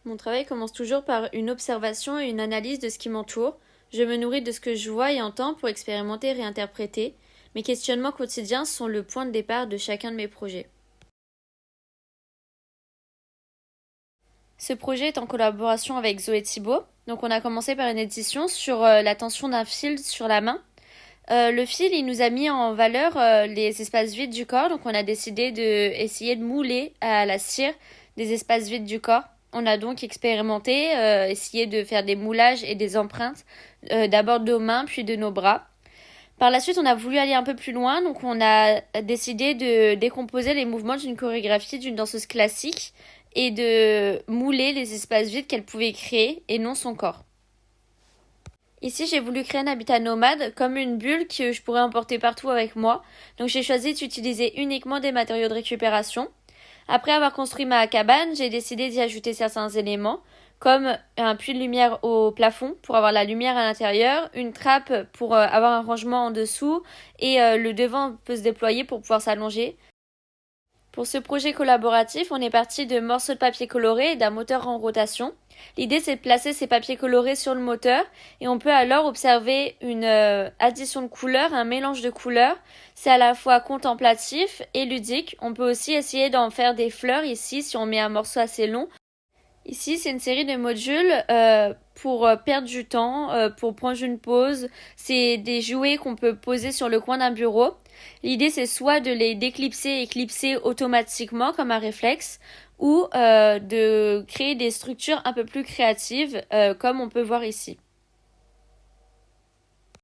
Mon travail commence toujours par une observation et une analyse de ce qui m'entoure. Je me nourris de ce que je vois et entends pour expérimenter et réinterpréter. Mes questionnements quotidiens sont le point de départ de chacun de mes projets. Ce projet est en collaboration avec Zoé Thibault. Donc on a commencé par une édition sur la tension d'un fil sur la main. Le fil, il nous a mis en valeur les espaces vides du corps. Donc on a décidé d'essayer de mouler à la cire des espaces vides du corps. On a donc expérimenté, essayé de faire des moulages et des empreintes, d'abord de nos mains puis de nos bras. Par la suite, on a voulu aller un peu plus loin, donc on a décidé de décomposer les mouvements d'une chorégraphie d'une danseuse classique et de mouler les espaces vides qu'elle pouvait créer et non son corps. Ici, j'ai voulu créer un habitat nomade, comme une bulle que je pourrais emporter partout avec moi. Donc j'ai choisi d'utiliser uniquement des matériaux de récupération. Après avoir construit ma cabane, j'ai décidé d'y ajouter certains éléments, comme un puits de lumière au plafond pour avoir la lumière à l'intérieur, une trappe pour avoir un rangement en dessous, et le devant peut se déployer pour pouvoir s'allonger. Pour ce projet collaboratif, on est parti de morceaux de papier coloré et d'un moteur en rotation. L'idée, c'est de placer ces papiers colorés sur le moteur et on peut alors observer une addition de couleurs, un mélange de couleurs. C'est à la fois contemplatif et ludique. On peut aussi essayer d'en faire des fleurs ici si on met un morceau assez long. Ici, c'est une série de modules pour perdre du temps, pour prendre une pause. C'est des jouets qu'on peut poser sur le coin d'un bureau. L'idée, c'est soit de les déclipser et éclipser automatiquement comme un réflexe, ou de créer des structures un peu plus créatives, comme on peut voir ici.